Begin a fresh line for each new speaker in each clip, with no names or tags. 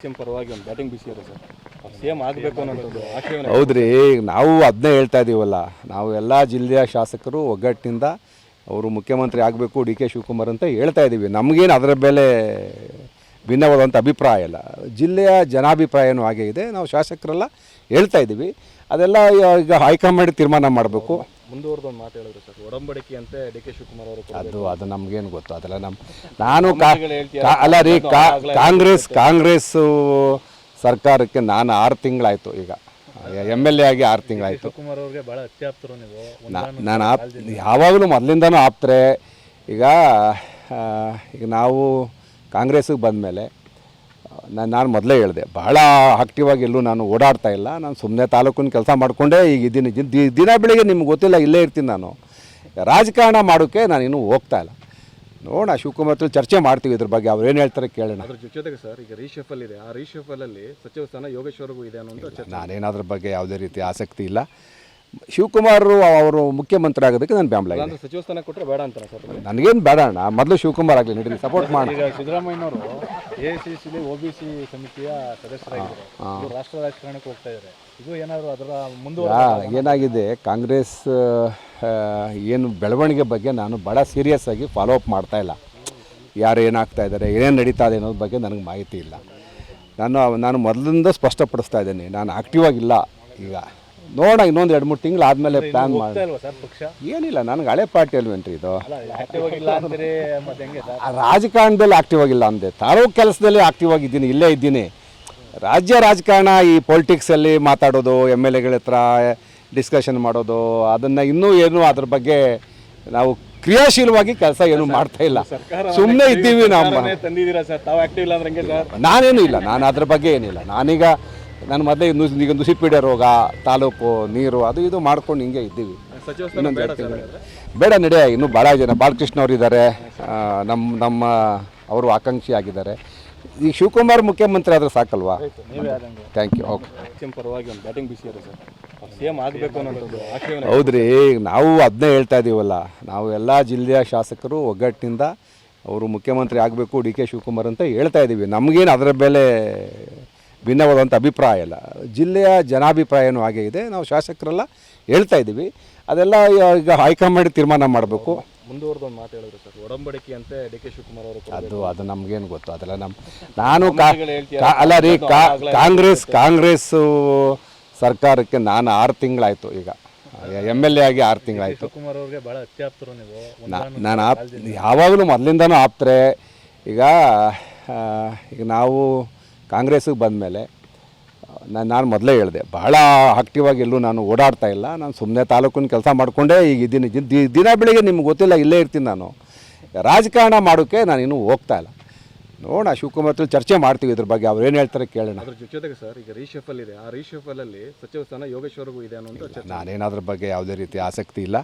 CM ಪರವಾಗಿ ಒಂದು batting ಬಿಸಿ ಇದೆ ಸರ್, ಸಿಎಂ ಆಗಬೇಕು ಅನ್ನೋದು ಆಶಯ.
ಹೌದ್ರಿ, ನಾವು ಅದನ್ನೇ ಹೇಳ್ತಾ ಇದ್ದೀವಲ್ಲ, ನಾವು ಎಲ್ಲ ಜಿಲ್ಲೆಯ ಶಾಸಕರು ಒಗ್ಗಟ್ಟಿನಿಂದ ಅವರು ಮುಖ್ಯಮಂತ್ರಿ ಆಗಬೇಕು ಡಿ ಕೆ ಶಿವಕುಮಾರ್ ಅಂತ ಹೇಳ್ತಾ ಇದ್ದೀವಿ. ನಮಗೇನು ಅದರ ಮೇಲೆ ಭಿನ್ನವಾದಂಥ ಅಭಿಪ್ರಾಯ ಇಲ್ಲ, ಜಿಲ್ಲೆಯ ಜನಾಭಿಪ್ರಾಯನೂ ಹಾಗೆ ಇದೆ. ನಾವು ಶಾಸಕರೆಲ್ಲ ಹೇಳ್ತಾ ಇದ್ದೀವಿ, ಅದೆಲ್ಲ ಈಗ ಹೈಕಮಾಂಡ್ ತೀರ್ಮಾನ ಮಾಡಬೇಕು.
ಮುಂದುವರೆದು ಒಂದು ಮಾತು ಹೇಳಿದ್ರು ಸರ್, ಒಡಂಬಡಿಕೆ ಅಂತೆ ಡಿ ಕೆ ಶಿವಕುಮಾರ್ ಅವರು.
ಅದು ನಮಗೇನು ಗೊತ್ತು, ಅದೆಲ್ಲ ನಾನು ಅಲ್ಲ ರೀ, ಕಾಂಗ್ರೆಸ್ ಸರ್ಕಾರಕ್ಕೆ ನಾನು 6 ತಿಂಗಳಾಯಿತು, ಈಗ MLA ಆಗಿ 6 ತಿಂಗಳಾಯಿತು.
ಶಿವಕುಮಾರ್ ಅವ್ರಿಗೆ ಭಾಳ ಅತ್ಯಾಪ್ತರು ನೀವು.
ನಾನು ಯಾವಾಗಲೂ ಮೊದಲಿಂದನೂ ಆಪ್ತರೆ. ಈಗ ನಾವು ಕಾಂಗ್ರೆಸ್ಸಿಗೆ ಬಂದಮೇಲೆ ನಾನು ಮೊದಲೇ ಹೇಳಿದೆ, ಭಾಳ ಆಕ್ಟಿವ್ ಆಗಿ ಎಲ್ಲೂ ನಾನು ಓಡಾಡ್ತಾ ಇಲ್ಲ. ನಾನು ಸುಮ್ಮನೆ ತಾಲೂಕಿನ ಕೆಲಸ ಮಾಡಿಕೊಂಡೇ ಈಗ ಇದ್ದೀನಿ. ದಿನ ಬೆಳಿಗ್ಗೆ ನಿಮ್ಗೆ ಗೊತ್ತಿಲ್ಲ, ಇಲ್ಲೇ ಇರ್ತೀನಿ. ನಾನು ರಾಜಕಾರಣ ಮಾಡೋಕ್ಕೆ ನಾನು ಇನ್ನೂ ಹೋಗ್ತಾ ಇಲ್ಲ. ನೋಡೋಣ, ಶಿವಕುಮಾರ್ ಚರ್ಚೆ ಮಾಡ್ತೀವಿ ಇದ್ರ ಬಗ್ಗೆ, ಅವ್ರು ಏನು ಹೇಳ್ತಾರೆ ಕೇಳೋಣ.
ಅದ್ರ ಜೊತೆಗೆ ಸರ್, ಈಗ ರೀಶಫಲ್ ಇದೆ, ಆ ರೀಶಫಲಲ್ಲಿ ಸಚಿವ ಸ್ಥಾನ ಯೋಗೇಶ್ವರ್ಗೂ ಇದೆ ಅನ್ನೋದು.
ನಾನೇನಾದ್ರ ಬಗ್ಗೆ ಯಾವುದೇ ರೀತಿ ಆಸಕ್ತಿ ಇಲ್ಲ. ಶಿವಕುಮಾರ್ ಅವರು ಮುಖ್ಯಮಂತ್ರಿ ಆಗೋದಕ್ಕೆ ನಾನು ಬೆಂಬಲ ಇದೆ.
ಸಚಿವ ಸ್ಥಾನ ಕೊಟ್ಟರೆ ಬೇಡ ಅಂತಾರೆ ಸರ್?
ನನಗೇನು ಬೇಡ ಅಣ್ಣ, ಮೊದಲು ಶಿವಕುಮಾರ್ ಆಗಲಿ, ನಡೀಲಿ, ಸಪೋರ್ಟ್ ಮಾಡಿ.
ಈಗ ಸಿದ್ದರಾಮಯ್ಯನವರು AICC OBC ಸಮಿತಿಯ ಸದಸ್ಯರಾಗಿದ್ದಾರೆ, ರಾಷ್ಟ್ರ ರಾಜಕಾರಣಕ್ಕೆ ಹೋಗ್ತಾ ಇದ್ದಾರೆ. ಇದು ಏನಾದರೂ ಅದರ
ಏನಾಗಿದೆ, ಕಾಂಗ್ರೆಸ್ ಏನು ಬೆಳವಣಿಗೆ ಬಗ್ಗೆ ನಾನು ಭಾಳ ಸೀರಿಯಸ್ ಆಗಿ ಫಾಲೋ ಅಪ್ ಮಾಡ್ತಾ ಇಲ್ಲ. ಯಾರು ಏನಾಗ್ತಾ ಇದ್ದಾರೆ, ಏನೇನು ನಡೀತಾ ಇದೆ ಅನ್ನೋದ್ರ ಬಗ್ಗೆ ನನಗೆ ಮಾಹಿತಿ ಇಲ್ಲ. ನಾನು ಮೊದಲಿಂದ ಸ್ಪಷ್ಟಪಡಿಸ್ತಾ ಇದ್ದೀನಿ, ನಾನು ಆಕ್ಟಿವ್ ಆಗಿಲ್ಲ. ಈಗ ನೋಡೋಣ, ಇನ್ನೊಂದು 2-3 ತಿಂಗಳು ಆದಮೇಲೆ ಪ್ಲ್ಯಾನ್ ಮಾಡಿ. ಏನಿಲ್ಲ, ನನಗೆ ಹಳೆ ಪಾರ್ಟಿ ಅಲ್ವೇನ್ರಿ ಇದು. ರಾಜಕಾರಣದಲ್ಲಿ ಆಕ್ಟಿವ್ ಆಗಿಲ್ಲ ಅಂದೆ, ತಾಲೂಕು ಕೆಲಸದಲ್ಲಿ ಆಕ್ಟಿವ್ ಆಗಿದ್ದೀನಿ, ಇಲ್ಲೇ ಇದ್ದೀನಿ. ರಾಜ್ಯ ರಾಜಕಾರಣ, ಈ ಪೊಲಿಟಿಕ್ಸಲ್ಲಿ ಮಾತಾಡೋದು, MLAಗಳ ಹತ್ರ ಡಿಸ್ಕಷನ್ ಮಾಡೋದು, ಅದನ್ನು ಇನ್ನೂ ಏನು ಅದ್ರ ಬಗ್ಗೆ ನಾವು ಕ್ರಿಯಾಶೀಲವಾಗಿ ಕೆಲಸ ಏನು ಮಾಡ್ತಾ ಇಲ್ಲ, ಸುಮ್ಮನೆ ಇದ್ದೀವಿ. ನಾನೇನು ಇಲ್ಲ, ನಾನು ಅದ್ರ ಬಗ್ಗೆ ಏನಿಲ್ಲ. ನಾನು ಮೊದಲೇ ಈಗ ನುಸಿಪೀಡೆ ರೋಗ, ತಾಲೂಕು ನೀರು, ಅದು ಇದು ಮಾಡ್ಕೊಂಡು ಹಿಂಗೆ ಇದ್ದೀವಿ. ಇನ್ನೊಂದು ಬೇಡ ನಡೆಯ, ಇನ್ನೂ ಭಾಳ ಜನ, ಬಾಲಕೃಷ್ಣ ಅವರು ಇದ್ದಾರೆ, ನಮ್ಮ ಅವರು ಆಕಾಂಕ್ಷಿ ಆಗಿದ್ದಾರೆ. ಈಗ ಶಿವಕುಮಾರ್ ಮುಖ್ಯಮಂತ್ರಿ ಆದರೆ ಸಾಕಲ್ವಾ? Thank you. ಓಕೆ.
ಸಿಎಂ ಪರವಾಗಿ ಒಂದು ಬ್ಯಾಟಿಂಗ್ ಬಿಸಿ ಇದೆ ಸರ್, ಸಿಎಂ ಆಗಬೇಕು ಅನ್ನೋದು ಆಶಯ.
ಹೌದ್ರಿ, ನಾವು ಅದನ್ನೇ ಹೇಳ್ತಾ ಇದ್ದೀವಲ್ಲ, ನಾವು ಎಲ್ಲ ಜಿಲ್ಲೆಯ ಶಾಸಕರು ಒಗ್ಗಟ್ಟಿನಿಂದ ಅವರು ಮುಖ್ಯಮಂತ್ರಿ ಆಗಬೇಕು ಡಿ ಕೆ ಶಿವಕುಮಾರ್ ಅಂತ ಹೇಳ್ತಾ ಇದ್ದೀವಿ. ನಮಗೇನು ಅದರ ಮೇಲೆ ಭಿನ್ನವಾದಂಥ ಅಭಿಪ್ರಾಯ ಇಲ್ಲ, ಜಿಲ್ಲೆಯ ಜನಾಭಿಪ್ರಾಯನೂ ಹಾಗೆ ಇದೆ. ನಾವು ಶಾಸಕರೆಲ್ಲ ಹೇಳ್ತಾ ಇದ್ದೀವಿ, ಅದೆಲ್ಲ ಈಗ ಹೈಕಮಾಂಡ್ ತೀರ್ಮಾನ ಮಾಡಬೇಕು.
ಮುಂದುವರೆದು ಒಂದು ಮಾತು ಹೇಳಿದ್ರು ಸರ್, ಒಡಂಬಡಿಕೆ ಅಂತೆ ಡಿ ಕೆ ಶಿವಕುಮಾರ್ ಅವರು.
ಅದು ನಮಗೇನು ಗೊತ್ತು, ಅದೆಲ್ಲ ನಾನು ಅಲ್ಲ ರೀ, ಕಾಂಗ್ರೆಸ್ ಸರ್ಕಾರಕ್ಕೆ ನಾನು 6 ತಿಂಗಳಾಯಿತು, ಈಗ MLA ಆಗಿ 6 ತಿಂಗಳಾಯಿತು.
ಶಿವಕುಮಾರ್ ಅವ್ರಿಗೆ ಭಾಳ ಅತ್ಯಾಪ್ತರು ನೀವು.
ನಾನು ಯಾವಾಗಲೂ ಮೊದಲಿಂದನೂ ಆಪ್ತರೆ. ಈಗ ನಾವು ಕಾಂಗ್ರೆಸ್ಸಿಗೆ ಬಂದಮೇಲೆ ನಾನು ಮೊದಲೇ ಹೇಳಿದೆ, ಭಾಳ ಆಕ್ಟಿವ್ ಆಗಿ ಎಲ್ಲೂ ನಾನು ಓಡಾಡ್ತಾ ಇಲ್ಲ. ನಾನು ಸುಮ್ಮನೆ ತಾಲೂಕಿನ ಕೆಲಸ ಮಾಡಿಕೊಂಡೇ ಈಗ ಇದ್ದೀನಿ. ದಿನ ಬೆಳಿಗ್ಗೆ ನಿಮ್ಗೆ ಗೊತ್ತಿಲ್ಲ, ಇಲ್ಲೇ ಇರ್ತೀನಿ. ನಾನು ರಾಜಕಾರಣ ಮಾಡೋಕ್ಕೆ ನಾನು ಇನ್ನೂ ಹೋಗ್ತಾ ಇಲ್ಲ. ನೋಡೋಣ, ಶಿವಕುಮಾರ್ ಚರ್ಚೆ ಮಾಡ್ತೀವಿ ಇದ್ರ ಬಗ್ಗೆ, ಅವ್ರು ಏನು ಹೇಳ್ತಾರೆ ಕೇಳೋಣ.
ಅದ್ರ ಜೊತೆಗೆ ಸರ್, ಈಗ ರೀಶಫಲ್ ಇದೆ, ಆ ರೀಶಫಲಲ್ಲಿ ಸಚಿವ ಸ್ಥಾನ ಯೋಗೇಶ್ವರ್ಗೂ ಇದೆ ಅನ್ನೋದು.
ನಾನೇನಾದ್ರ ಬಗ್ಗೆ ಯಾವುದೇ ರೀತಿ ಆಸಕ್ತಿ ಇಲ್ಲ.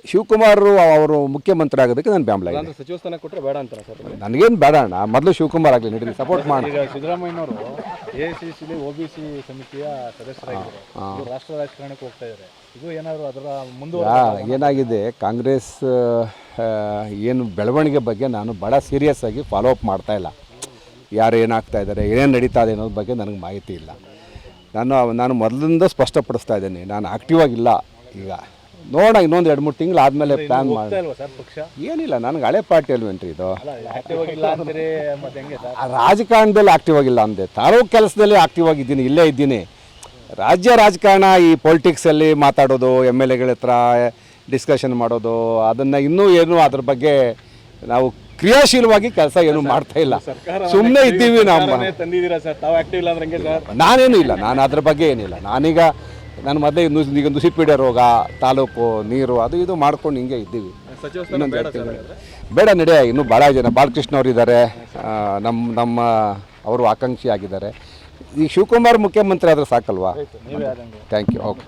ಶಿವಕುಮಾರ್ ಅವರು ಮುಖ್ಯಮಂತ್ರಿ ಆಗೋದಕ್ಕೆ ನಾನು ಬೆಂಬಲ ಇದೆ.
ಸಚಿವ ಸ್ಥಾನ ಕೊಟ್ಟರೆ ಬೇಡ ಅಂತಾರೆ ಸರ್?
ನನಗೇನು ಬೇಡ ಅಣ್ಣ, ಮೊದಲು ಶಿವಕುಮಾರ್ ಆಗಲಿ, ನಡೀಲಿ, ಸಪೋರ್ಟ್ ಮಾಡಿ.
ಈಗ ಸಿದ್ದರಾಮಯ್ಯನವರು AICC OBC ಸಮಿತಿಯ ಸದಸ್ಯರಾಗಿದ್ದಾರೆ, ರಾಷ್ಟ್ರ ರಾಜಕಾರಣಕ್ಕೆ ಹೋಗ್ತಾ ಇದ್ದಾರೆ. ಇದು ಏನಾದರೂ ಅದರ
ಏನಾಗಿದೆ, ಕಾಂಗ್ರೆಸ್ ಏನು ಬೆಳವಣಿಗೆ ಬಗ್ಗೆ ನಾನು ಭಾಳ ಸೀರಿಯಸ್ ಆಗಿ ಫಾಲೋ ಅಪ್ ಮಾಡ್ತಾ ಇಲ್ಲ. ಯಾರು ಏನಾಗ್ತಾ ಇದ್ದಾರೆ, ಏನೇನು ನಡೀತಾ ಇದೆ ಅನ್ನೋದ್ರ ಬಗ್ಗೆ ನನಗೆ ಮಾಹಿತಿ ಇಲ್ಲ. ನಾನು ಮೊದಲಿಂದ ಸ್ಪಷ್ಟಪಡಿಸ್ತಾ ಇದ್ದೀನಿ, ನಾನು ಆಕ್ಟಿವ್ ಆಗಿಲ್ಲ. ಈಗ ನೋಡೋಣ, ಇನ್ನೊಂದು 2-3 ತಿಂಗಳು ಆದಮೇಲೆ ಪ್ಲ್ಯಾನ್ ಮಾಡಿ. ಏನಿಲ್ಲ, ನನಗೆ ಹಳೆ ಪಾರ್ಟಿ ಅಲ್ವೇನ್ರಿ ಇದು. ರಾಜಕಾರಣದಲ್ಲಿ ಆಕ್ಟಿವ್ ಆಗಿಲ್ಲ ಅಂದೆ, ತಾಲೂಕು ಕೆಲಸದಲ್ಲಿ ಆಕ್ಟಿವ್ ಆಗಿದ್ದೀನಿ, ಇಲ್ಲೇ ಇದ್ದೀನಿ. ರಾಜ್ಯ ರಾಜಕಾರಣ, ಈ ಪೊಲಿಟಿಕ್ಸಲ್ಲಿ ಮಾತಾಡೋದು, MLAಗಳ ಹತ್ರ ಡಿಸ್ಕಷನ್ ಮಾಡೋದು, ಅದನ್ನು ಇನ್ನೂ ಏನು ಅದ್ರ ಬಗ್ಗೆ ನಾವು ಕ್ರಿಯಾಶೀಲವಾಗಿ ಕೆಲಸ ಏನು ಮಾಡ್ತಾ ಇಲ್ಲ, ಸುಮ್ಮನೆ ಇದ್ದೀವಿ. ನಾನೇನು ಇಲ್ಲ, ನಾನು ಅದ್ರ ಬಗ್ಗೆ ಏನಿಲ್ಲ. ನಾನು ಮೊದಲೇ ಈಗ ನುಸಿಪೀಡೆ ರೋಗ, ತಾಲೂಕು ನೀರು, ಅದು ಇದು ಮಾಡ್ಕೊಂಡು ಹಿಂಗೆ ಇದ್ದೀವಿ. ಇನ್ನೊಂದು ಬೇಡ ನಡೆಯ, ಇನ್ನೂ ಭಾಳ ಜನ, ಬಾಲಕೃಷ್ಣ ಅವರು ಇದ್ದಾರೆ, ನಮ್ಮ ಅವರು ಆಕಾಂಕ್ಷಿ ಆಗಿದ್ದಾರೆ. ಈಗ ಶಿವಕುಮಾರ್ ಮುಖ್ಯಮಂತ್ರಿ ಆದರೆ ಸಾಕಲ್ವಾ? Thank you. ಓಕೆ.